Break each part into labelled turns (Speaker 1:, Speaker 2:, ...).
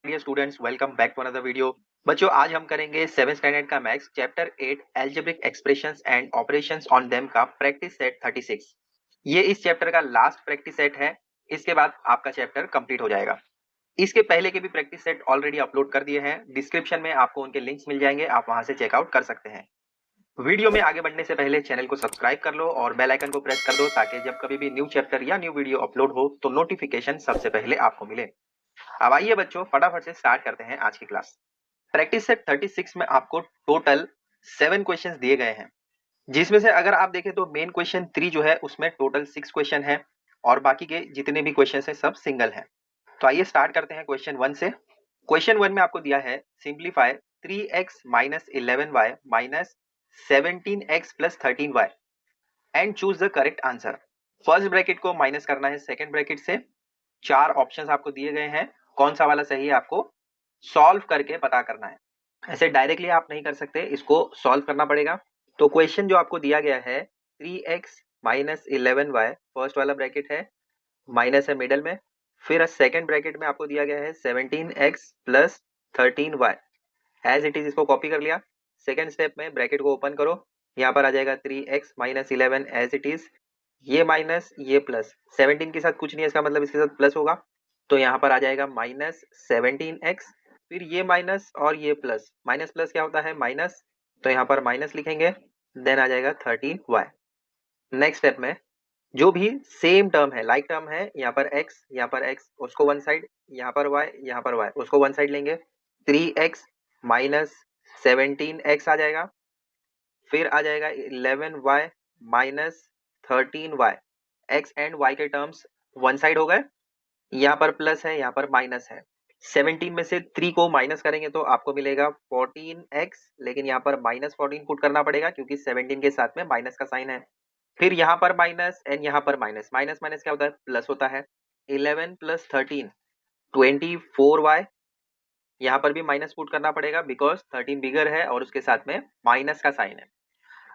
Speaker 1: Dear students, welcome back to another video. बच्चों, आज हम करेंगे 7th स्टैंडर्ड का maths chapter 8 algebraic expressions and operations on them का प्रैक्टिस सेट 36। ये इस चैप्टर का लास्ट प्रैक्टिस सेट है। इसके बाद आपका चैप्टर कंप्लीट हो जाएगा। इसके पहले के भी प्रैक्टिस सेट ऑलरेडी अपलोड कर दिए हैं। डिस्क्रिप्शन में आपको उनके लिंक्स मिल जाएंगे, आप वहां से चेकआउट कर सकते हैं। वीडियो में आगे बढ़ने से पहले चैनल को सब्सक्राइब कर लो और बेल आइकन को प्रेस कर दो, ताकि जब कभी भी न्यू चैप्टर या न्यू वीडियो अपलोड हो तो नोटिफिकेशन सबसे पहले आपको मिले। अब आइए बच्चों, फटाफट से स्टार्ट करते हैं आज की क्लास। प्रैक्टिस सेट 36 में आपको टोटल 7 क्वेश्चंस दिए गए हैं, जिसमें से अगर आप देखें तो मेन क्वेश्चन 3 जो है उसमें टोटल 6 क्वेश्चन है और बाकी के जितने भी क्वेश्चन है सब सिंगल हैं। तो आइए स्टार्ट करते हैं क्वेश्चन 1 से। क्वेश्चन 1 में आपको दिया है simplify 3x minus 11y minus 17x plus 13y and choose the correct answer. First bracket को माइनस करना है सेकंड ब्रैकेट से। 4 ऑप्शंस आपको दिए गए हैं, कौन सा वाला सही है आपको सॉल्व करके पता करना है। ऐसे डायरेक्टली आप नहीं कर सकते, इसको सॉल्व करना पड़ेगा। तो क्वेश्चन जो आपको दिया गया है 3x माइनस 11y, फर्स्ट वाला ब्रैकेट है, माइनस है मिडल में। फिर सेकंड ब्रैकेट में आपको दिया गया है 17x plus 13y। As it is इसको कॉपी कर लिया। सेकंड स्टेप में ब्रैकेट को ओपन करो, यहाँ पर आ जाएगा 3x minus 11 as it is. ये माइनस ये प्लस, 17 के साथ कुछ नहीं है, इसका मतलब इसके साथ प्लस होगा, तो यहाँ पर आ जाएगा माइनस 17x। फिर ये माइनस और ये प्लस, माइनस प्लस क्या होता है माइनस, तो यहाँ पर माइनस लिखेंगे, देन आ जाएगा 13y। नेक्स्ट स्टेप में जो भी सेम टर्म है, लाइक टर्म है, यहाँ पर x, यहाँ पर x, उसको वन साइड, यहाँ पर y, यहाँ पर y, उसको वन साइड लेंगे। 3x माइनस 17x आ जाएगा। फिर आ जाएगा 11y minus 13y। x and y के टर्म्स वन साइड हो गए, यहाँ पर प्लस है, यहाँ पर माइनस है। 17 में से 3 को माइनस करेंगे तो आपको मिलेगा 14x, लेकिन यहाँ पर माइनस 14 पुट करना पड़ेगा क्योंकि 17 के साथ में माइनस का साइन है। फिर यहाँ पर माइनस एंड यहाँ पर माइनस, माइनस माइनस क्या होता है प्लस होता है। 11 प्लस 13 24y, यहाँ पर भी माइनस पुट करना पड़ेगा बिकॉज 13 बिगर है और उसके साथ में माइनस का साइन है।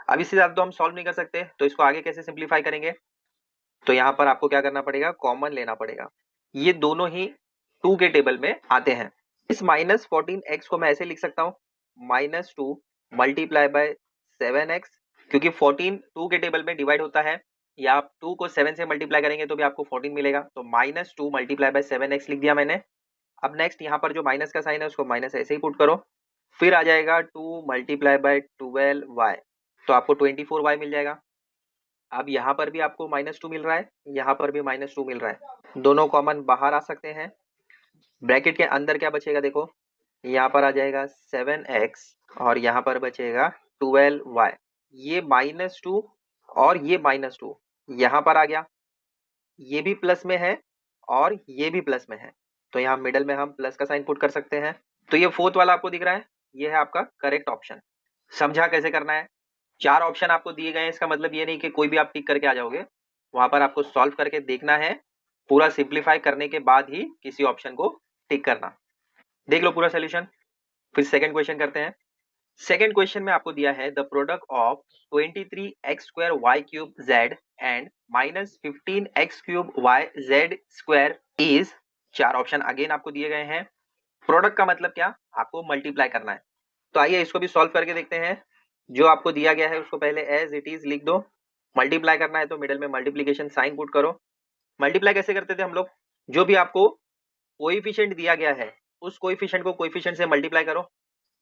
Speaker 1: अब इससे ज्यादा तो हम सॉल्व नहीं कर सकते, तो इसको आगे कैसे सिंप्लीफाई करेंगे, तो यहाँ पर आपको क्या करना पड़ेगा, कॉमन लेना पड़ेगा। ये दोनों ही 2 के टेबल में आते हैं। इस माइनस 14x को मैं ऐसे लिख सकता हूँ, माइनस 2 मल्टीप्लाई बाय 7x, क्योंकि 14 2 के टेबल में डिवाइड होता है, या आप 2 को 7 से मल्टीप्लाई करेंगे तो भी आपको 14 मिलेगा, तो माइनस 2 मल्टीप्लाई बाय 7x लिख दिया मैंने। अब नेक्स्ट यहाँ पर जो माइनस का साइन है उसको माइनस ऐसे ही पुट करो। फिर आ जाएगा 2 मल्टीप्लाई बाय 12y, तो आपको 24y मिल जाएगा। अब यहाँ पर भी आपको -2 मिल रहा है, यहाँ पर भी -2 मिल रहा है, दोनों कॉमन बाहर आ सकते हैं। ब्रैकेट के अंदर क्या बचेगा, देखो यहाँ पर आ जाएगा 7x और यहाँ पर बचेगा 12y। ये -2 और ये -2 यहाँ पर आ गया, ये भी प्लस में है और ये भी प्लस में है, तो यहाँ मिडल में हम प्लस का साइन पुट कर सकते हैं। तो ये फोर्थ वाला आपको दिख रहा है, ये है आपका करेक्ट ऑप्शन। समझा कैसे करना है। 4 ऑप्शन आपको दिए गए हैं, इसका मतलब ये नहीं कि कोई भी आप टिक करके आ जाओगे, वहां पर आपको सॉल्व करके देखना है, पूरा सिंप्लीफाई करने के बाद ही किसी ऑप्शन को टिक करना। देख लो पूरा सोल्यूशन। फिर सेकंड क्वेश्चन करते हैं। सेकंड क्वेश्चन में आपको दिया है the product of 23x square Y cube Z and minus 15x cube Y Z square is. 4 option again आपको दिए गए हैं। प्रोडक्ट का मतलब क्या, आपको मल्टीप्लाई करना है। तो आइए इसको भी सॉल्व करके देखते हैं। जो आपको दिया गया है उसको पहले एज इट इज लिख दो। मल्टीप्लाई करना है तो मिडिल में मल्टीप्लीकेशन साइन पुट करो। मल्टीप्लाई कैसे करते थे हम लोग, जो भी आपको कोएफिशिएंट दिया गया है उस कोएफिशिएंट को कोएफिशिएंट से मल्टीप्लाई करो।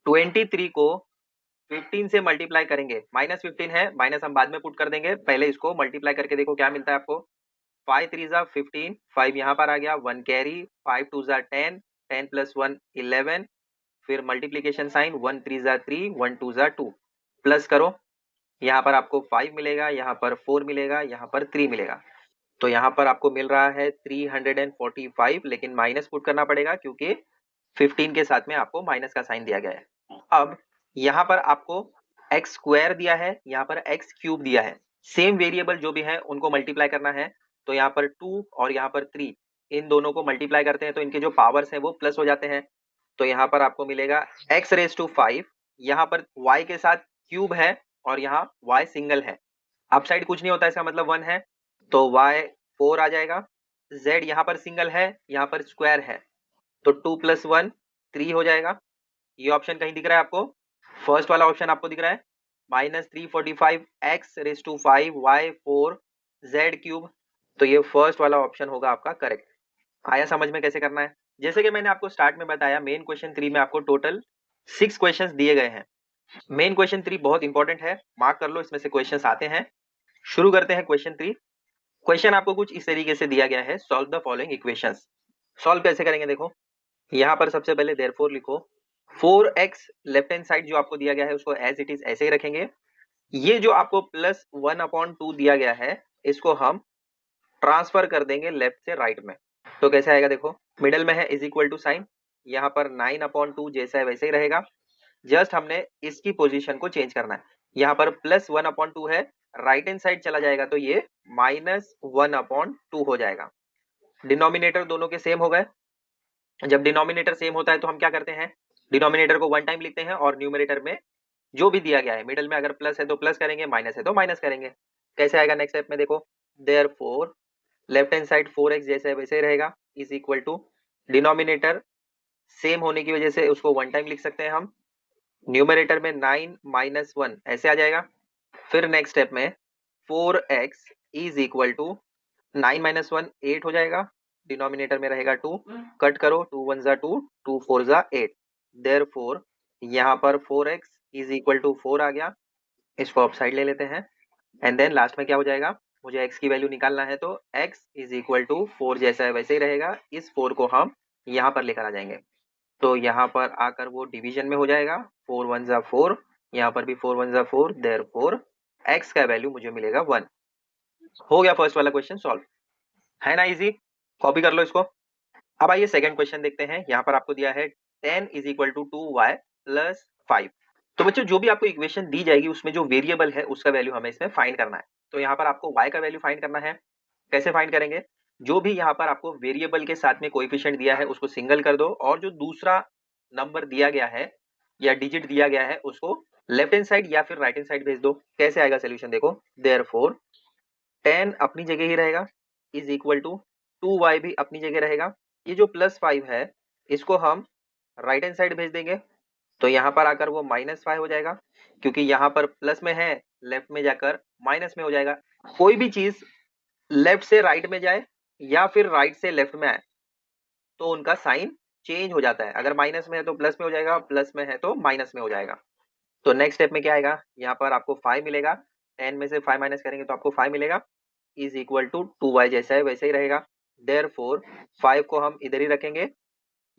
Speaker 1: 23 को 15 से मल्टीप्लाई करेंगे, -15 है, माइनस हम बाद में पुट कर देंगे, पहले इसको मल्टीप्लाई करके देखो क्या मिलता है आपको। 5 3 जा 15, 5 यहाँ पर आ गया, 1 कैरी, 5 2 जा 10, 10 प्लस 1 11, फिर मल्टीप्लीकेशन साइन, 1 3 जा 3, 1 2 जा 2, प्लस करो, यहाँ पर आपको 5 मिलेगा, यहाँ पर 4 मिलेगा, यहाँ पर 3 मिलेगा, तो यहाँ पर आपको मिल रहा है 345, लेकिन माइनस पुट करना पड़ेगा क्योंकि 15 के साथ में आपको माइनस का साइन दिया गया है। अब यहाँ पर आपको एक्स स्क्वायर दिया है, यहाँ पर एक्स क्यूब दिया है, सेम वेरिएबल जो भी है उनको मल्टीप्लाई करना है। तो यहाँ पर 2 और यहाँ पर 3, इन दोनों को मल्टीप्लाई करते हैं तो इनके जो पावर्स हैं वो प्लस हो जाते हैं। तो यहाँ पर आपको मिलेगा x⁵5, यहाँ पर y के साथ क्यूब है और यहाँ y सिंगल है, अप साइड कुछ नहीं होता, इसका मतलब 1 है, तो y 4 आ जाएगा। z यहाँ पर सिंगल है, यहाँ पर स्क्वायर है, तो 2 + 1 3 हो जाएगा। ये ऑप्शन कहीं दिख रहा है आपको? फर्स्ट वाला ऑप्शन आपको दिख रहा है -345 x⁵ y 4 z³। तो ये फर्स्ट वाला ऑप्शन होगा आपका करेक्ट। आया समझ में कैसे करना है? जैसे कि मैंने आपको स्टार्ट में बताया, मेन क्वेश्चन 3 में आपको टोटल 6 क्वेश्चंस दिए गए हैं। मेन क्वेश्चन 3 बहुत इंपॉर्टेंट है, मार्क कर लो, इसमें से क्वेश्चंस आते हैं। शुरू करते हैं क्वेश्चन 3। क्वेश्चन आपको कुछ इस तरीके से दिया गया है, solve the following equations. Solve कैसे करेंगे देखो, यहाँ पर सबसे पहले देयरफॉर लिखो। 4x लेफ्ट हैंड साइड जो आपको दिया गया है उसको एज इट इज ऐसे ही रखेंगे। ये जो आपको +1/2 दिया गया है इसको हम ट्रांसफर कर देंगे लेफ्ट से राइट में। तो कैसे आएगा देखो, मिडल में है इज इक्वल टू साइन, यहाँ पर 9/2 जैसा है वैसे ही रहेगा। जस्ट हमने इसकी पोजीशन को चेंज करना है। यहाँ पर +1/2 है, राइट हैंड साइड चला जाएगा तो ये -1/2 हो जाएगा। डिनोमिनेटर दोनों के सेम हो गए। जब डिनोमिनेटर सेम होता है तो हम क्या करते हैं, डिनोमिनेटर को 1 टाइम लिखते हैं और न्यूमरेटर में जो भी दिया गया है, मिडल में अगर प्लस है तो प्लस करेंगे, माइनस है तो माइनस करेंगे। कैसे आएगा नेक्स्ट स्टेप में देखो, therefore left hand side 4x जैसे है वैसे ही रहेगा, is equal to denominator same होने की वजह से उसको 1 टाइम लिख सकते हैं हम, न्यूमरेटर में 9 - 1 ऐसे आ जाएगा। फिर नेक्स्ट स्टेप में 4x इज इक्वल टू 9 - 1 8 हो जाएगा, डिनोमिनेटर में रहेगा 2, कट करो, 2 1 ज़ा 2, 2 4 ज़ा 8। देयरफॉर यहाँ पर 4x इज इक्वल टू 4 आ गया, इसको ऑफ साइड ले लेते हैं। एंड देन लास्ट में क्या हो जाएगा, मुझे x की वैल्यू निकालना है तो x इज इक्वल टू 4 जैसा है वैसे ही रहेगा। इस 4 को हम यहाँ पर लेकर आ जाएंगे, तो यहाँ पर आकर वो डिवीजन में हो जाएगा, 4 1 ज़ा 4, यहाँ पर भी 4 1 ज़ा 4, देयरफॉर x का वैल्यू मुझे मिलेगा 1। हो गया फर्स्ट वाला क्वेश्चन सॉल्व, है ना इजी? कॉपी कर लो इसको। अब आइए सेकंड क्वेश्चन देखते हैं। यहाँ पर आपको दिया है 10 is equal to 2y plus 5। तो बच्चों जो भी आपको इक्वेशन दी जाएगी उसमें जो वेरिएबल है उसका वैल्यू हमें इसमें फाइंड करना है। तो यहाँ पर आपको y का वैल्यू फाइंड करना है। कैसे फाइंड करेंगे, जो भी यहाँ पर आपको वेरिएबल के साथ में कोएफिशिएंट दिया है उसको सिंगल कर दो, और जो दूसरा नंबर दिया गया है या डिजिट दिया गया है उसको लेफ्ट हैंड साइड या फिर राइट हैंड साइड भेज दो। कैसे आएगा सोल्यूशन देखो, देयरफॉर 10 अपनी जगह ही रहेगा, इज इक्वल टू 2y भी अपनी जगह रहेगा। ये जो +5 है इसको हम राइट हैंड साइड भेज देंगे, तो यहाँ पर आकर वो -5 हो जाएगा, क्योंकि यहाँ पर प्लस में है, लेफ्ट में जाकर माइनस में हो जाएगा। कोई भी चीज लेफ्ट से राइट में जाए या फिर राइट से लेफ्ट में आए तो उनका साइन चेंज हो जाता है। अगर माइनस में है तो प्लस में हो जाएगा, प्लस में है तो माइनस में हो जाएगा। तो नेक्स्ट स्टेप में क्या आएगा, यहाँ पर आपको 5 मिलेगा, 10 में से 5 माइनस करेंगे तो आपको 5 मिलेगा, इज इक्वल टू 2y जैसा है वैसे ही रहेगा। देयरफॉर 5 को हम इधर ही रखेंगे,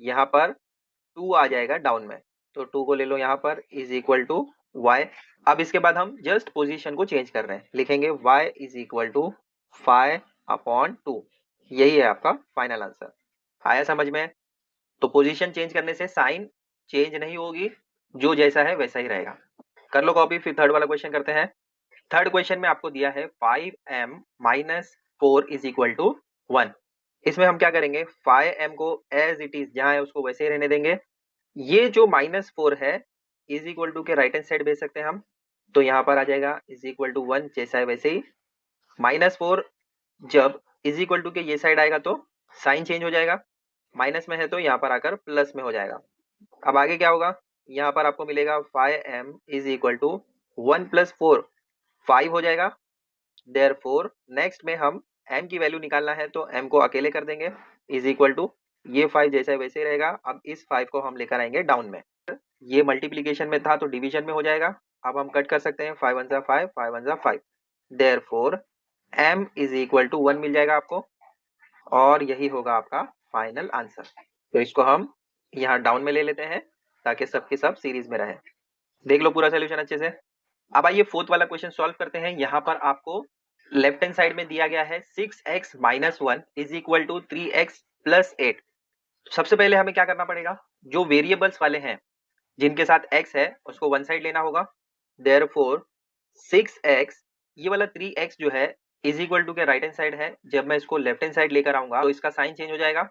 Speaker 1: यहाँ पर 2 आ जाएगा डाउन में, तो 2 को ले लो यहाँ पर, इज इक्वल टू y। अब इसके बाद हम जस्ट पोजीशन को चेंज कर रहे हैं, लिखेंगे y इज इक्वल टू 5/2। यही है आपका फाइनल आंसर। आया समझ में? तो पोजीशन चेंज करने से साइन चेंज नहीं होगी, जो जैसा है वैसा ही रहेगा। कर लो कॉपी, फिर थर्ड वाला क्वेश्चन करते हैं। थर्ड क्वेश्चन में आपको दिया है 5m - 4 इज इक्वल टू 1। इसमें हम क्या करेंगे, 5m को एज इट इज जहां है उसको वैसे ही रहने देंगे। ये जो -4 है इज इक्वल टू के राइट हैंड साइड भेज सकते हैं हम, तो यहाँ पर आ जाएगा इज इक्वल टू 1 जैसा है वैसे ही। -4 जब इज इक्वल टू के ये साइड आएगा तो साइन चेंज हो जाएगा, माइनस में है तो यहाँ पर आकर प्लस में हो जाएगा। अब आगे क्या होगा, यहाँ पर आपको मिलेगा 5m इज इक्वल टू 1 + 4 5 हो जाएगा। देयरफॉर नेक्स्ट में हम m की वैल्यू निकालना है तो m को अकेले कर देंगे, इज इक्वल टू ये 5 जैसा है वैसे ही रहेगा। अब इस 5 को हम लेकर आएंगे डाउन में, ये मल्टीप्लीकेशन में था तो डिवीजन में हो जाएगा। अब हम कट कर सकते हैं, 5 1 ज़ा 5, 5 1 ज़ा 5। Therefore m is equal to 1 मिल जाएगा आपको, और यही होगा आपका फाइनल आंसर। तो इसको हम यहाँ डाउन में ले लेते हैं ताकि सबके सब सीरीज में रहे। देख लो पूरा सोल्यूशन अच्छे से। अब आइए फोर्थ वाला क्वेश्चन सॉल्व करते हैं। यहाँ पर आपको लेफ्ट हैंड साइड में दिया गया है 6x - 1 is equal to 3x + 8। सबसे पहले हमें क्या करना पड़ेगा, जो वेरिएबल्स वाले हैं जिनके साथ x है उसको वन साइड लेना होगा। देयरफॉर 6x, ये वाला 3x जो है इज इक्वल टू के राइट हैंड साइड है, जब मैं इसको लेफ्ट हैंड साइड लेकर आऊंगा तो इसका साइन चेंज हो जाएगा,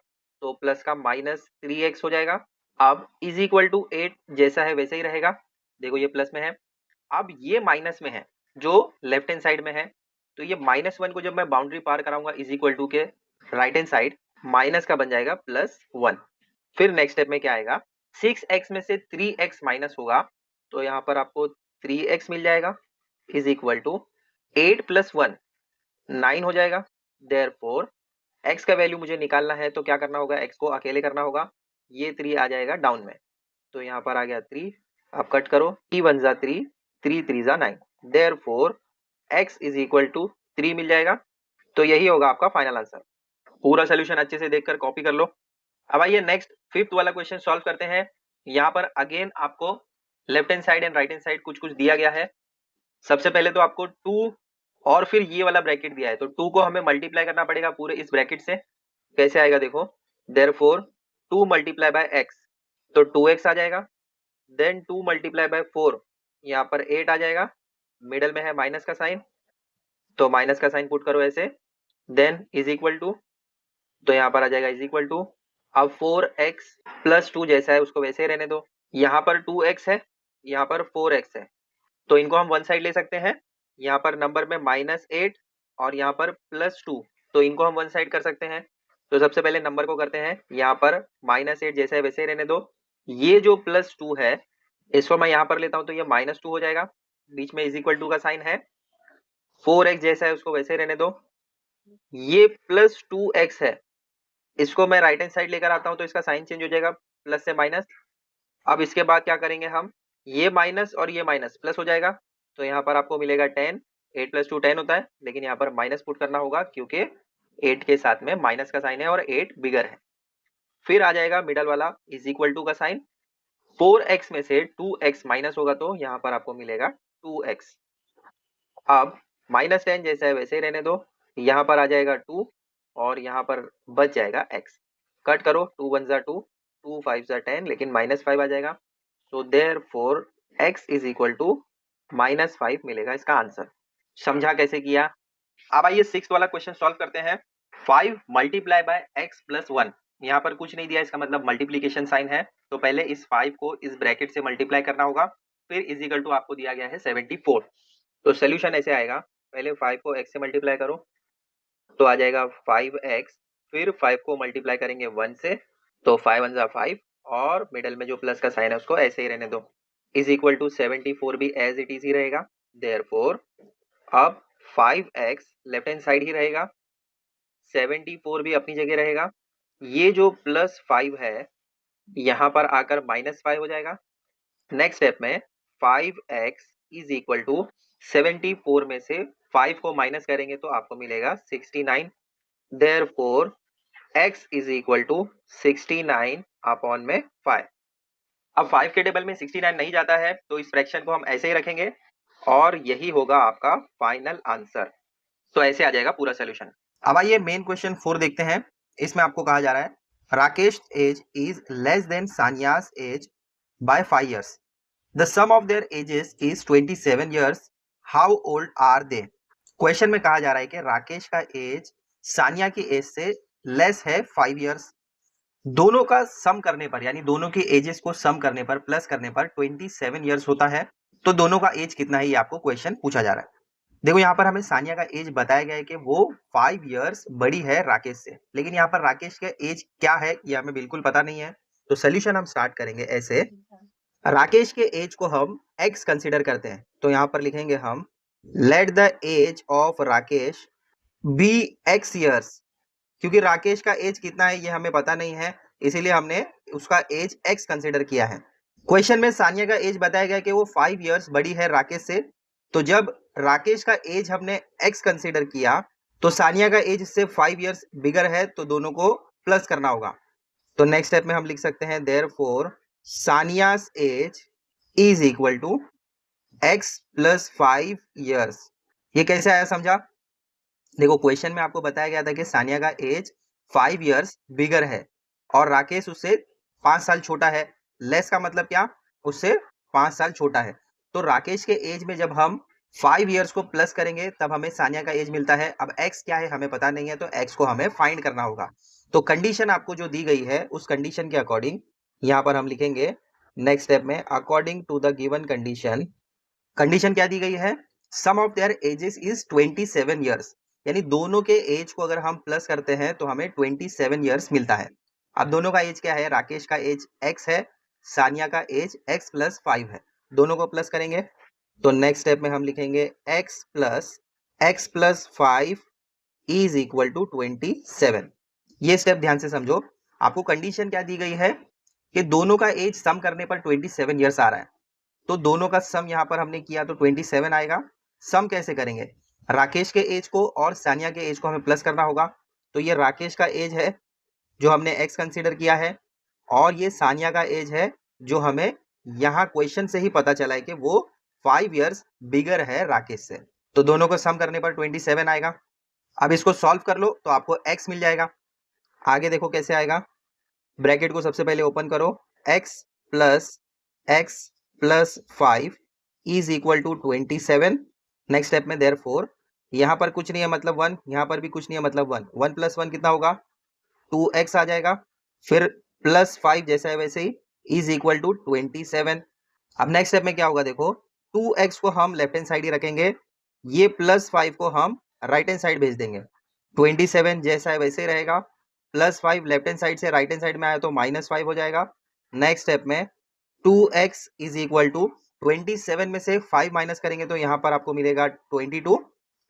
Speaker 1: तो प्लस का -3x हो जाएगा। अब इज इक्वल टू 8 जैसा है वैसे ही रहेगा, देखो ये प्लस में है, अब ये माइनस में है जो लेफ्ट हैंड साइड में है, तो ये -1 को जब मैं बाउंड्री पार कराऊंगा इज इक्वल टू के राइट हैंड साइड, माइनस का बन जाएगा +1। फिर नेक्स्ट स्टेप में क्या आएगा, 6x में से 3x माइनस होगा तो यहाँ पर आपको 3x मिल जाएगा इज इक्वल टू 8 प्लस 1 9 हो जाएगा। देयरफॉर x का वैल्यू मुझे निकालना है तो क्या करना होगा, x को अकेले करना होगा, ये 3 आ जाएगा डाउन में, तो यहाँ पर आ गया 3, आप कट करो, 3 1 जा 3, 3 3 जा 9, therefore x is equal to 3 मिल जाएगा। तो यही होगा आपका फाइनल आंसर। पूरा सोल्यूशन अच्छे से देखकर कॉपी कर लो। अब आइए नेक्स्ट फिफ्थ वाला क्वेश्चन सॉल्व करते हैं। यहाँ पर अगेन आपको left hand side and right hand side कुछ कुछ दिया गया है। सबसे पहले तो आपको 2 और फिर ये वाला ब्रैकेट दिया है, तो 2 को हमें मल्टीप्लाई करना पड़ेगा पूरे इस ब्रैकेट से। कैसे आएगा देखो, देयरफॉर 2 मल्टीप्लाई बाय x, तो 2x आ जाएगा, देन 2 मल्टीप्लाई बाय 4, यहाँ पर 8 आ जाएगा, मिडल में है माइनस का साइन, तो माइनस का साइन पुट करो ऐसे, देन इज इक्वल टू, तो यहाँ पर आ जाएगा इज इक्वल टू, अब 4x प्लस 2 जैसा है उसको वैसे ही रहने दो, यहाँ पर 2x है, यहाँ पर 4x है, तो इनको हम वन साइड ले सकते हैं। यहाँ पर नंबर में -8 और यहाँ पर +2, तो इनको हम वन साइड कर सकते हैं। तो सबसे पहले नंबर को करते हैं, यहाँ पर -8 जैसा है वैसे ही रहने दो, ये जो +2 है इसको मैं यहाँ पर लेता हूँ तो ये -2 हो जाएगा, बीच में इज इक्वल टू का साइन है, 4x जैसा है उसको वैसे ही रहने दो, ये +2x है, इसको मैं राइट हैंड साइड लेकर आता हूँ तो इसका साइन चेंज हो जाएगा प्लस से माइनस। अब इसके बाद क्या करेंगे हम, ये माइनस और ये माइनस प्लस हो जाएगा, तो यहाँ पर आपको मिलेगा 10, 8 + 2 10 होता है, लेकिन यहाँ पर माइनस पुट करना होगा क्योंकि 8 के साथ में माइनस का साइन है और 8 बिगर है। फिर आ जाएगा मिडल वाला इज इक्वल टू का साइन, 4x में से 2x माइनस होगा तो यहाँ पर आपको मिलेगा 2x। अब -10 जैसा है वैसे ही रहने दो, यहाँ पर आ जाएगा 2 और यहाँ पर बच जाएगा x, कट करो, 2 1 जा 2, 2 5 जा 10, लेकिन -5 आ जाएगा, तो therefore x is equal to -5 मिलेगा इसका आंसर। समझा कैसे किया? अब आइए सिक्स्थ वाला क्वेश्चन सॉल्व करते हैं। 5 मल्टीप्लाई बाय x प्लस 1, यहाँ पर कुछ नहीं दिया, इसका मतलब मल्टीप्लीकेशन साइन है, तो पहले इस 5 को इस ब्रैकेट से मल्टीप्लाई करना होगा, फिर इज इक्वल टू आपको दिया गया है 74। तो सोल्यूशन ऐसे आएगा, पहले 5 को x से मल्टीप्लाई करो तो आ जाएगा 5x, फिर 5 को मल्टीप्लाई करेंगे 1 से तो 5 1 जा 5, और मिडल में जो प्लस का साइन है उसको ऐसे ही रहने दो, इज इक्वल टू 74 भी एज इट इज ही रहेगा। देयरफॉर अब 5x लेफ्ट हैंड साइड ही रहेगा, 74 भी अपनी जगह रहेगा, ये जो +5 है यहाँ पर आकर -5 हो जाएगा। नेक्स्ट स्टेप में 5x इज इक्वल टू 74 में से 5 को माइनस करेंगे तो आपको मिलेगा 69, therefore x is equal to 69 upon में 5। अब 5 के टेबल में 69 नहीं जाता है तो इस फ्रैक्शन को हम ऐसे ही रखेंगे और यही होगा आपका फाइनल आंसर। तो ऐसे आ जाएगा पूरा सोल्यूशन। अब आइए मेन क्वेश्चन 4 देखते हैं। इसमें आपको कहा जा रहा है Rakesh age is less than Saniya's age by 5 years. The sum of their ages is 27 years. How old are they? Question में कहा जा रहा है कि राकेश का एज सानिया की एज से लेस है 5 years. दोनों का सम करने पर, यानी दोनों की एजेस को सम करने पर, प्लस करने पर 27 years होता है। तो दोनों का एज कितना है ये आपको क्वेश्चन पूछा जा रहा है। देखो यहाँ पर हमें सानिया का एज बताया गया है कि वो 5 years बड़ी है राकेश से, लेकिन यहाँ पर राकेश का एज क्या है ये हमें बिल्कुल पता नहीं है। तो सोल्यूशन हम स्टार्ट करेंगे ऐसे, राकेश के एज को हम x कंसीडर करते हैं, तो यहाँ पर लिखेंगे हम let the age of Rakesh be x years, क्योंकि राकेश का एज कितना है ये हमें पता नहीं है, इसीलिए हमने उसका एज x कंसीडर किया है। क्वेश्चन में सानिया का एज बताया गया कि वो 5 years बड़ी है राकेश से, तो जब राकेश का एज हमने x कंसीडर किया तो सानिया का एज इससे 5 years बिगर है, तो दोनों को प्लस करना होगा। तो नेक्स्ट स्टेप में हम लिख सकते हैं therefore Saniya's age is equal to x plus 5 years। ये कैसे आया समझा? देखो क्वेश्चन में आपको बताया गया था कि सानिया का एज 5 years बिगर है और राकेश उससे 5 साल छोटा है। लेस का मतलब क्या? उससे 5 साल छोटा है। तो राकेश के एज में जब हम 5 years को प्लस करेंगे तब हमें सानिया का एज मिलता है। अब x क्या है हमें पता नहीं है, तो x को हमें फाइंड करना होगा। तो कंडीशन आपको जो दी गई है उस कंडीशन के अकॉर्डिंग यहाँ पर हम लिखेंगे नेक्स्ट स्टेप में according to the given condition. Condition क्या दी गई है? Sum of their ages is 27 years, यानी दोनों के एज को अगर हम प्लस करते हैं तो हमें 27 years मिलता है। अब दोनों का एज क्या है, राकेश का एज x है, सानिया का एज x प्लस 5 है, दोनों को प्लस करेंगे तो नेक्स्ट स्टेप में हम लिखेंगे x plus 5 is equal to 27। ये स्टेप ध्यान से समझो, आपको कंडीशन क्या दी गई है कि दोनों का एज सम करने पर 27 ईयर्स आ रहा है, तो दोनों का सम यहां पर हमने किया तो 27 आएगा। सम कैसे करेंगे, राकेश के एज को और सानिया के एज को हमें प्लस करना होगा, तो ये राकेश का एज है जो हमने x कंसीडर किया है, और ये सानिया का एज है जो हमें यहाँ क्वेश्चन से ही पता चला है कि वो 5 इयर्स बिगर है राकेश से, तो दोनों को सम करने पर 27 आएगा। अब इसको सॉल्व कर लो तो आपको x मिल जाएगा। आगे देखो कैसे आएगा, ब्रैकेट को सबसे पहले ओपन करो, x plus 5 is equal to 27। Next step में देयरफॉर यहाँ पर कुछ नहीं है मतलब 1, यहाँ पर भी कुछ नहीं है मतलब 1, 1 प्लस 1 कितना होगा 2x आ जाएगा, फिर प्लस 5 जैसा है वैसे ही इज इक्वल टू 27। अब नेक्स्ट स्टेप में क्या होगा देखो, 2x को हम लेफ्ट हैंड साइड ही रखेंगे, ये प्लस 5 को हम राइट हैंड साइड भेज देंगे, 27 जैसा है वैसे ही रहेगा, प्लस 5 लेफ्ट हैंड साइड से राइट हैंड साइड में आया तो माइनस 5 हो जाएगा। नेक्स्ट स्टेप में 2x इज इक्वल टू 27 में से 5 माइनस करेंगे तो यहाँ पर आपको मिलेगा 22।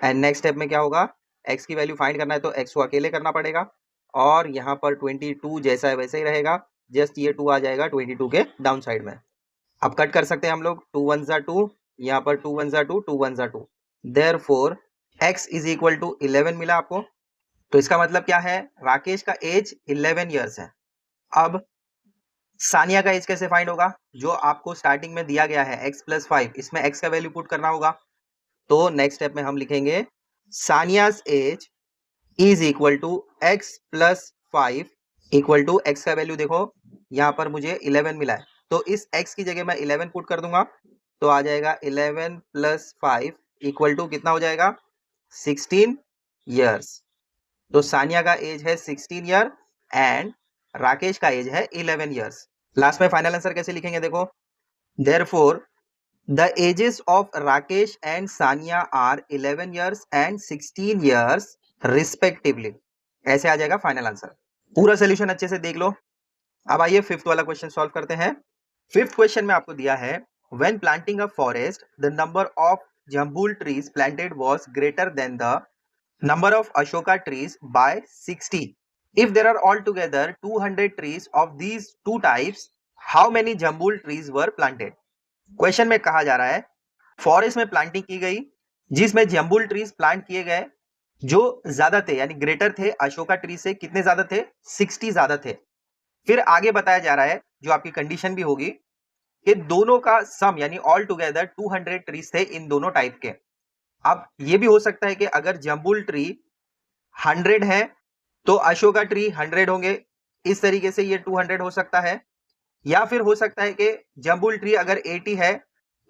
Speaker 1: एंड नेक्स्ट स्टेप में क्या होगा, x की वैल्यू फाइंड करना है तो x को अकेले करना पड़ेगा, और यहाँ पर 22 जैसा है वैसे ही रहेगा, जस्ट ये 2 आ जाएगा 22 के डाउन साइड में। अब कट कर सकते हैं हम लोग, 2 1 जा 2, यहाँ पर 2 1 जा 2, 2 1 जा 2, therefore x is equal to 11 मिला आपको। तो इसका मतलब क्या है, राकेश का एज 11 इयर्स है। अब सानिया का एज कैसे फाइंड होगा, जो आपको स्टार्टिंग में दिया गया है x प्लस 5, इसमें x का वैल्यू पुट करना होगा, तो नेक्स्ट स्टेप में हम लिखेंगे Saniya's age is equal to x plus 5 equal to x का वैल्यू देखो यहाँ पर मुझे 11 मिला है, तो इस x की जगह मैं 11 पुट कर दूंगा तो आ जाएगा 11 प्लस 5 इक्वल टू कितना हो जाएगा 16 इयर्स। तो सानिया का एज है 16 ईयर एंड राकेश का एज है 11 इयर्स। लास्ट में फाइनल आंसर कैसे लिखेंगे देखो, therefore the ages of Rakesh and Sania are 11 years and 16 years respectively, ऐसे आ जाएगा फाइनल आंसर। पूरा सोल्यूशन अच्छे से देख लो। अब आइए फिफ्थ वाला क्वेश्चन सॉल्व करते हैं। फिफ्थ क्वेश्चन में आपको दिया है when planting a forest the number of jambul trees planted was greater than the number of ashoka trees by 60. If there are altogether 200 trees of these two types, how many jambul trees were planted? Question में कहा जा रहा है forest में planting की गई जिसमें जम्बुल trees plant किए गए जो ज्यादा थे, यानी ग्रेटर थे अशोका ट्री से, कितने ज्यादा थे 60 ज्यादा थे। फिर आगे बताया जा रहा है जो आपकी कंडीशन भी होगी कि दोनों का सम यानी ऑल टुगेदर 200 ट्रीज थे इन दोनों टाइप के। अब ये भी हो सकता है कि अगर जम्बुल ट्री 100 है तो अशोका ट्री 100 होंगे, इस तरीके से ये 200 हो सकता है, या फिर हो सकता है कि जम्बुल ट्री अगर 80 है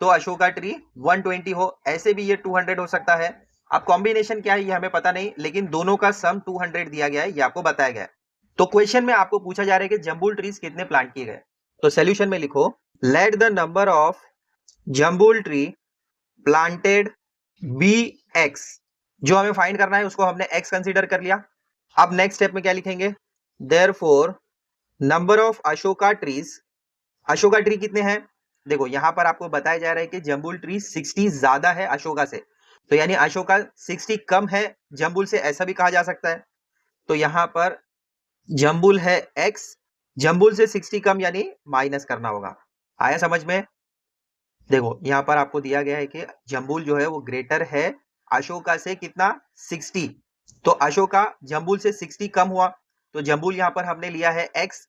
Speaker 1: तो अशोका ट्री 120 हो, ऐसे भी ये 200 हो सकता है। अब कॉम्बिनेशन क्या है ये हमें पता नहीं, लेकिन दोनों का सम 200 दिया गया है, ये आपको बताया गया है। तो क्वेश्चन में आपको पूछा जा रहा है कि जम्बुल ट्रीज कितने प्लांट किए गए, तो सोल्यूशन में लिखो let the number of jambul tree planted be x, जो हमें फाइंड करना है उसको हमने x कंसीडर कर लिया। अब नेक्स्ट स्टेप में क्या लिखेंगे, therefore number of Ashoka trees, Ashoka tree कितने हैं देखो यहां पर आपको बताया जा रहा है कि जम्बुल ट्री 60 ज्यादा है अशोका से, तो यानी अशोका 60 कम है जम्बुल से, ऐसा भी कहा जा सकता है। तो यहां पर जम्बुल है x, जम्बुल से 60 कम यानी माइनस करना होगा। आया समझ में, देखो यहाँ पर आपको दिया गया है कि जम्बुल जो है वो ग्रेटर है अशोका से कितना 60, तो अशोका जम्बुल से 60 कम हुआ, तो जम्बुल यहाँ पर हमने लिया है x,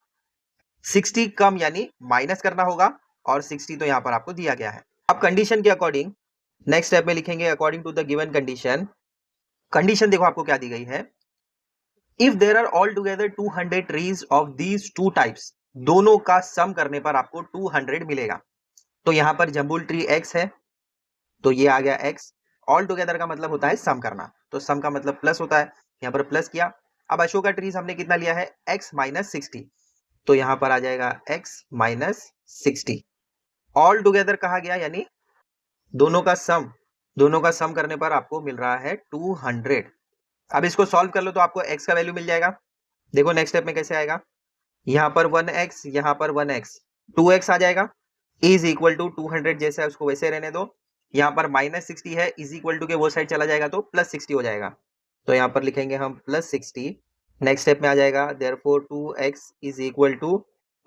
Speaker 1: 60 कम यानी माइनस करना होगा, और 60 तो यहाँ पर आपको दिया गया है। अब कंडीशन के अकॉर्डिंग नेक्स्ट स्टेप में लिखेंगे according to the given condition. Condition देखो आपको क्या दी गई है, if there are all together 200 trees of these two types, दोनों का सम करने पर आपको 200 मिलेगा। तो यहां पर जम्बुल ट्री x है तो ये आ गया x, ऑल टुगेदर का मतलब होता है सम करना, तो सम का मतलब प्लस होता है, यहाँ पर प्लस किया। अब अशोका ट्रीज हमने कितना लिया है x माइनस 60, तो यहाँ पर आ जाएगा x माइनस 60, ऑल टुगेदर कहा गया यानी दोनों का सम करने पर आपको मिल रहा है 200। अब इसको सॉल्व कर लो तो आपको x का वैल्यू मिल जाएगा। देखो नेक्स्ट स्टेप में कैसे आएगा, यहाँ पर 1x, यहाँ पर 1x, 2x आ जाएगा, इज इक्वल टू 200 जैसे उसको वैसे रहने दो। यहाँ पर -60 है, इज इक्वल टू के वो साइड चला जाएगा तो +60 हो जाएगा, तो यहाँ पर लिखेंगे हम +60। नेक्स्ट स्टेप में आ जाएगा therefore 2x is equal to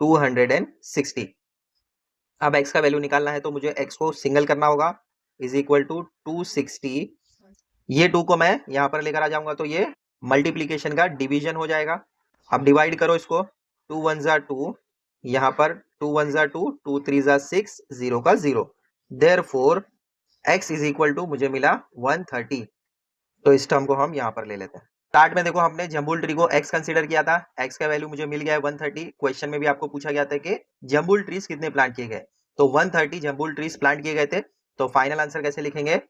Speaker 1: 260। अब x का वैल्यू निकालना है तो मुझे x को सिंगल करना होगा, इज इक्वल टू 260। ये 2 को मैं यहाँ पर लेकर आ जाऊंगा तो ये मल्टीप्लीकेशन का डिवीजन हो जाएगा। अब डिवाइड करो इसको, 2 1 जा 2, यहाँ पर 2 1 जा 2, 2 3 जा 6, 0 का 0। Therefore x is equal to मुझे मिला 130। तो इस टर्म को हम यहाँ पर ले लेते हैं। स्टार्ट में देखो हमने जम्बुल ट्री को x कंसीडर किया था, x का वैल्यू मुझे मिल गया है 130। क्वेश्चन में भी आपको पूछा गया था कि जम्बुल ट्रीज कितने प्लांट किए गए, तो 130 जम्बुल ट्रीज प्लांट किए गए थे। तो फाइनल आंसर कैसे लिखेंगे,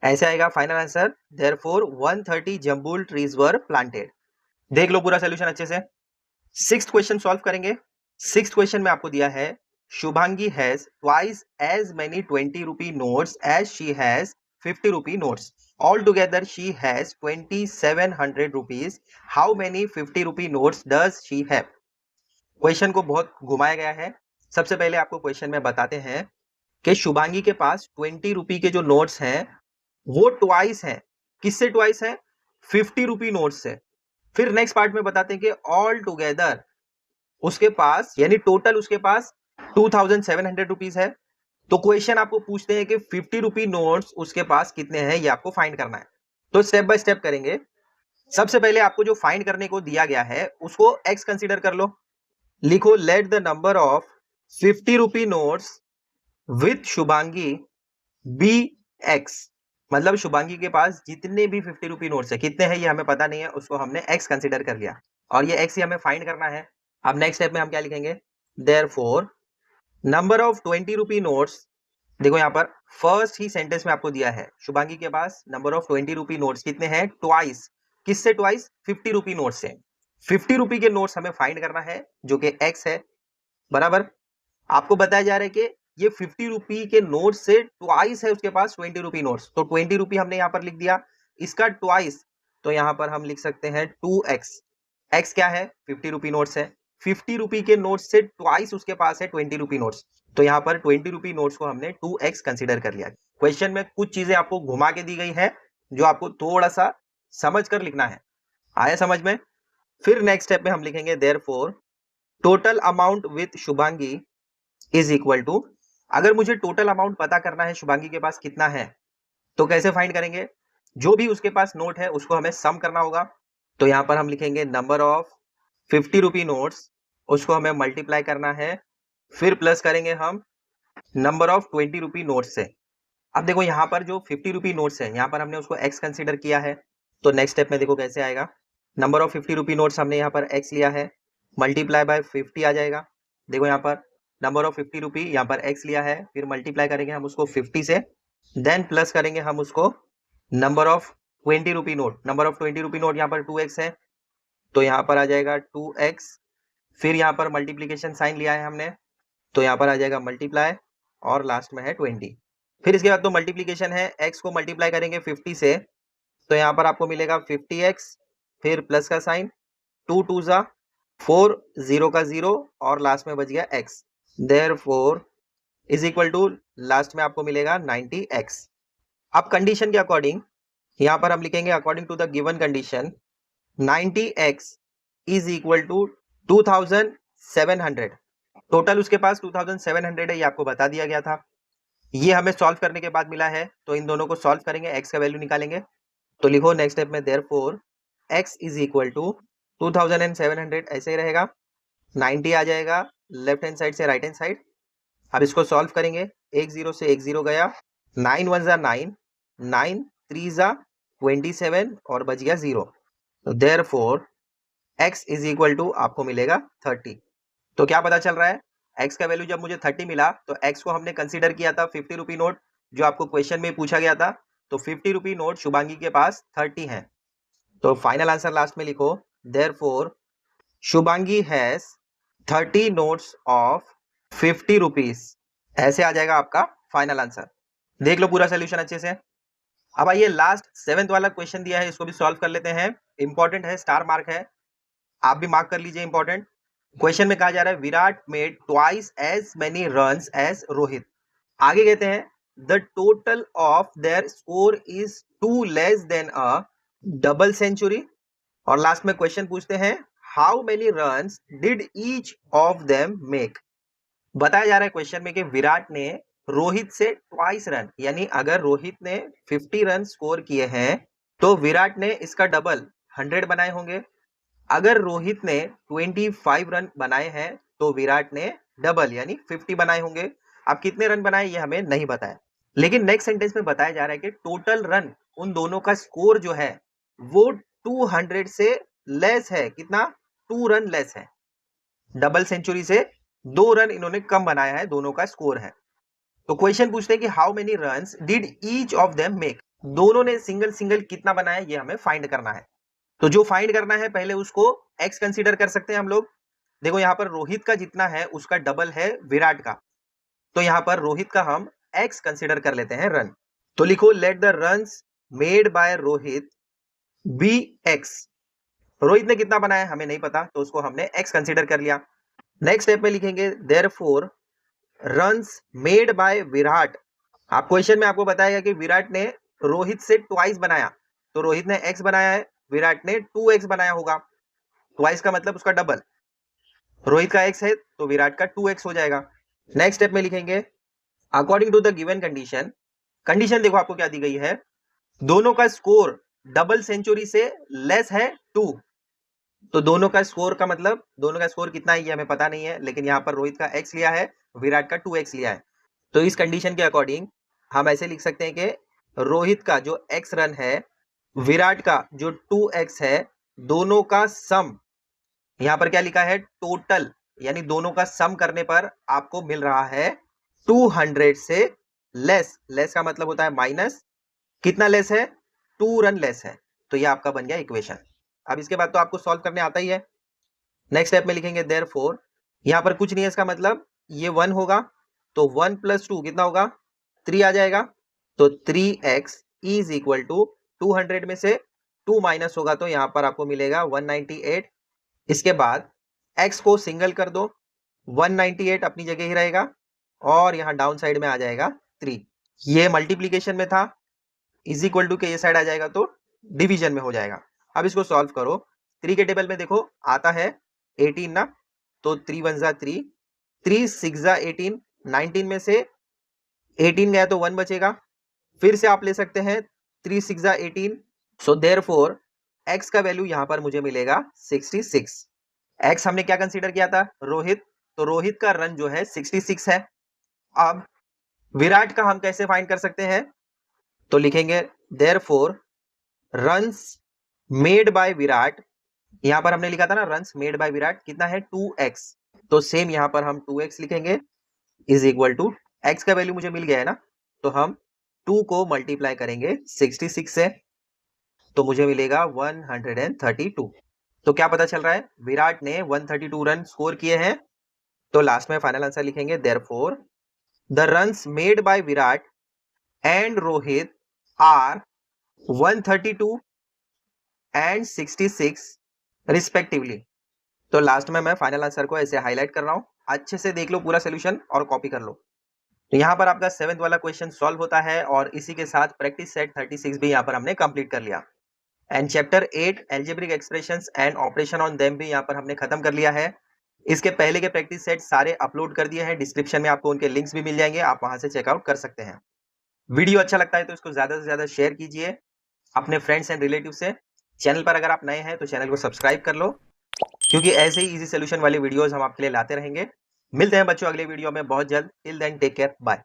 Speaker 1: ऐसे आएगा final answer, therefore 130 jambul trees were planted. देख लो पूरा सोल्यूशन अच्छे से। सिक्स्थ क्वेश्चन सॉल्व करेंगे। सिक्स्थ क्वेश्चन में आपको दिया है Shubhangi has twice as many 20 rupee notes as she has 50 rupee notes. All together she has 2700 rupees. How many 50 rupee notes does she have. Question को बहुत घुमाया गया है। सबसे पहले आपको क्वेश्चन में बताते हैं कि शुभांगी के पास 20 रुपी के जो नोट्स हैं वो ट्वाइस हैं। किससे ट्वाइस है, 50 रुपी नोट्स से। फिर नेक्स्ट पार्ट में बताते हैं कि ऑल टुगेदर उसके पास यानी टोटल उसके पास 2700 रुपीज है। तो क्वेश्चन आपको पूछते हैं कि 50 रुपी नोट्स उसके पास कितने हैं, ये आपको फाइंड करना है। तो स्टेप बाय स्टेप करेंगे। सबसे पहले आपको जो फाइंड करने को दिया गया है उसको x कंसीडर कर लो। लिखो let the number of 50 rupee notes with Shubhangi be x। मतलब शुभांगी के पास जितने भी 50 रुपी नोट्स है, कितने हैं ये हमें पता नहीं है, उसको हमने x कंसीडर कर लिया और ये x ही हमें फाइंड करना है। अब नेक्स्ट स्टेप में हम क्या लिखेंगे, therefore number of 20 rupee notes. देखो यहाँ पर फर्स्ट ही सेंटेंस में आपको दिया है शुभांगी के पास नंबर ऑफ 20 रुपी नोट्स कितने हैं, ट्वाइस। किससे ट्वाइस, 50 रुपी नोट से। 50 रुपी के नोट्स हमें फाइंड करना है जो कि x है, बराबर। आपको बताया जा रहा है कि ये 50 रुपी के नोट से ट्वाइस है उसके पास 20 रुपी नोट्स, तो 20 रुपी हमने यहाँ पर लिख दिया, इसका ट्वाइस तो यहाँ पर हम लिख सकते हैं 2x। x क्या है, 50 रुपी नोट्स है, 50 रुपी के नोट्स से ट्वाइस उसके पास है 20 रुपी नोट्स, तो यहाँ पर 20 रुपी नोट्स को हमने 2x कंसीडर कर लिया। क्वेश्चन में कुछ चीजें आपको घुमा के दी गई है जो आपको थोड़ा सा समझ कर लिखना है। आया समझ में। फिर नेक्स्ट स्टेप में हम लिखेंगे therefore total amount with Shubhangi is equal to. अगर मुझे टोटल अमाउंट पता करना है शुभांगी के पास कितना है तो कैसे फाइंड करेंगे, जो भी उसके पास नोट है उसको हमें सम करना होगा। तो यहाँ पर हम लिखेंगे नंबर ऑफ 50 रुपी नोट्स, उसको हमें मल्टीप्लाई करना है, फिर प्लस करेंगे हम नंबर ऑफ 20 रुपी नोट्स से। अब देखो यहाँ पर जो 50 रुपी नोट्स है यहाँ पर हमने उसको x कंसीडर किया है, तो नेक्स्ट स्टेप में देखो कैसे आएगा। नंबर ऑफ 50 रुपी नोट्स हमने यहाँ पर x लिया है, मल्टीप्लाई बाय 50 आ जाएगा। देखो यहाँ पर नंबर ऑफ 50 रुपी यहाँ पर x लिया है, फिर मल्टीप्लाई करेंगे हम उसको 50 से, देन प्लस करेंगे हम उसको number of 20 rupee note. Number of 20 rupee note यहाँ पर 2x है, तो यहाँ पर आ जाएगा 2x। फिर यहाँ पर मल्टीप्लीकेशन साइन लिया है हमने, तो यहाँ पर आ जाएगा मल्टीप्लाई और लास्ट में है 20। फिर इसके बाद तो मल्टीप्लीकेशन है, x को मल्टीप्लाई करेंगे 50 से, तो यहाँ पर आपको मिलेगा 50x, फिर प्लस का साइन, 2 2 जा 4, 0 का 0 और लास्ट में बच गया x। Therefore is equal to last में आपको मिलेगा 90x। अब कंडीशन के अकॉर्डिंग यहाँ पर हम लिखेंगे according to the given condition 90x is equal to 2700। Total उसके पास 2700 है, ये आपको बता दिया गया था। ये हमें सॉल्व करने के बाद मिला है, तो इन दोनों को सॉल्व करेंगे, x का वैल्यू निकालेंगे। तो लिखो नेक्स्ट स्टेप में therefore x is equal to 2700 ऐसे ही रहेगा, 90 आ जाएगा लेफ्ट हैंड साइड से राइट हैंड साइड। अब इसको सॉल्व करेंगे, एक 0 से एक 0 गया, 9 1 जा 9, 9 3 जा 27 और बच गया 0। तो therefore x is equal to आपको मिलेगा 30। तो क्या पता चल रहा है, x का वैल्यू जब मुझे 30 मिला तो x को हमने कंसीडर किया था 50 रुपी नोट जो आपको क्वेश्चन में पूछा गया था, तो 50 रुपी नोट शुभांगी के पास 30 है। तो फाइनल आंसर लास्ट में लिखो therefore Shubhangi has 30 notes of 50 rupees. ऐसे आ जाएगा आपका फाइनल आंसर। देख लो पूरा सोल्यूशन अच्छे से। अब आइए लास्ट 7th वाला क्वेश्चन दिया है, इसको भी सॉल्व कर लेते हैं। इंपॉर्टेंट है, स्टार मार्क है, आप भी मार्क कर लीजिए इंपॉर्टेंट। क्वेश्चन में कहा जा रहा है Virat made twice as many runs as Rohit. आगे कहते हैं the total of their score is 2 less than a double century. और लास्ट में क्वेश्चन पूछते हैं how many runs did each of them make. बताया जा रहा है क्वेश्चन में कि विराट ने रोहित से ट्वाइस रन, यानी अगर रोहित ने 50 रन स्कोर किए हैं तो विराट ने इसका डबल 100 बनाए होंगे। अगर रोहित ने 25 रन बनाए हैं तो विराट ने डबल यानी 50 बनाए होंगे। अब कितने रन बनाए ये हमें नहीं बताया, लेकिन नेक्स्ट सेंटेंस में बताया जा रहा है कि टोटल रन उन दोनों का स्कोर जो है वो 200 से लेस है। कितना? 2 रन लेस है। डबल सेंचुरी से 2 रन इन्होंने कम बनाया है, दोनों का स्कोर है। तो क्वेश्चन पूछते हैं कि how many runs did each of them make. दोनों ने सिंगल सिंगल कितना बनाया ये हमें फाइंड करना है। तो जो फाइंड करना है पहले उसको एक्स कंसीडर कर सकते हैं हम लोग। देखो यहाँ पर रोहित का जितना है उसका डबल है विराट का, तो यहाँ पर रोहित का हम एक्स कंसीडर कर लेते हैं रन। तो लिखो let the runs made by Rohit be X. Rohit ने कितना बनाया हमें नहीं पता, तो उसको हमने एक्स कंसीडर कर लिया। नेक्स्ट स्टेप में लिखेंगे therefore runs made by Virat. आप क्वेश्चन में आपको बताएगा कि विराट ने रोहित से ट्वाइस बनाया, तो रोहित ने एक्स बनाया है, विराट ने 2x बनाया होगा। ट्वाइस का मतलब उसका डबल। रोहित का x है तो विराट का 2x हो जाएगा। नेक्स्ट स्टेप में लिखेंगे according to the given condition. Condition देखो आपको क्या दी गई है, दोनों का स्कोर डबल सेंचुरी से लेस है 2। तो दोनों का स्कोर का मतलब दोनों का स्कोर कितना है ये हमें पता नहीं है, लेकिन यहाँ पर रोहित का x लिया है, विराट का 2x लिया है। तो इस कंडीशन के अकॉर्डिंग हम ऐसे लिख सकते हैं कि रोहित का जो x रन है, विराट का जो 2x है, दोनों का सम, यहां पर क्या लिखा है टोटल, यानी दोनों का सम करने पर आपको मिल रहा है 200 से लेस। लेस का मतलब होता है माइनस। कितना लेस है? 2 रन लेस है। तो ये आपका बन गया इक्वेशन। अब इसके बाद तो आपको सॉल्व करने आता ही है। नेक्स्ट स्टेप में लिखेंगे देयरफॉर, यहां पर कुछ नहीं है इसका मतलब ये 1 होगा, तो 1 + 2 कितना होगा? 3 आ जाएगा। तो 3x इज इक्वल टू 200 में से 2 माइनस होगा तो यहां पर आपको मिलेगा 198। इसके बाद x को सिंगल कर दो, 198 अपनी जगह ही रहेगा और यहां डाउन साइड में आ जाएगा 3। ये मल्टीप्लीकेशन में था, इज इक्वल टू के ये साइड आ जाएगा तो डिवीजन में हो जाएगा। अब इसको सॉल्व करो। 3 के टेबल में देखो आता है 18 ना, तो 3 × 1 = 3, 3 × 6 = 18, 19 में से 18 गया तो 1 बचेगा। फिर से आप ले सकते हैं 3 × 6 = 18। सो देयरफॉर x का वैल्यू यहां पर मुझे मिलेगा 66। x हमने क्या कंसीडर किया था? रोहित। तो रोहित का रन जो है 66 है। अब विराट का हम कैसे फाइंड कर सकते हैं? तो लिखेंगे therefore runs made by Virat. यहां पर हमने लिखा था ना रन्स मेड बाय विराट कितना है? 2x। तो सेम यहां पर हम 2x लिखेंगे इज इक्वल टू x का वैल्यू मुझे मिल गया है ना, तो हम 2 को मल्टीप्लाई करेंगे 66 से, तो मुझे मिलेगा 132। तो क्या पता चल रहा है? विराट ने 132 रन स्कोर किए हैं। तो लास्ट में फाइनल आंसर लिखेंगे therefore the runs made by Virat and Rohit are 132 and 66 respectively. तो लास्ट में मैं फाइनल आंसर को ऐसे हाईलाइट कर रहा हूं, अच्छे से देख लो पूरा सोल्यूशन और कॉपी कर लो। तो यहाँ पर आपका 7th वाला क्वेश्चन सॉल्व होता है और इसी के साथ प्रैक्टिस सेट 36 भी यहाँ पर हमने कंप्लीट कर लिया। And chapter 8 algebraic expressions and operation on them भी यहाँ पर हमने खत्म कर लिया है। इसके पहले के प्रैक्टिस सेट सारे अपलोड कर दिए हैं, डिस्क्रिप्शन में आपको उनके लिंक्स भी मिल जाएंगे, आप वहां से चेकआउट कर सकते हैं। वीडियो अच्छा लगता है तो इसको ज्यादा से ज्यादा शेयर कीजिए अपने फ्रेंड्स एंड रिलेटिव से। चैनल पर अगर आप नए हैं तो चैनल को सब्सक्राइब कर लो, क्योंकि ऐसे ही इजी सोल्यूशन वाले वीडियोस हम आपके लिए लाते रहेंगे। मिलते हैं बच्चों अगले वीडियो में बहुत जल्द। Till then take care, bye.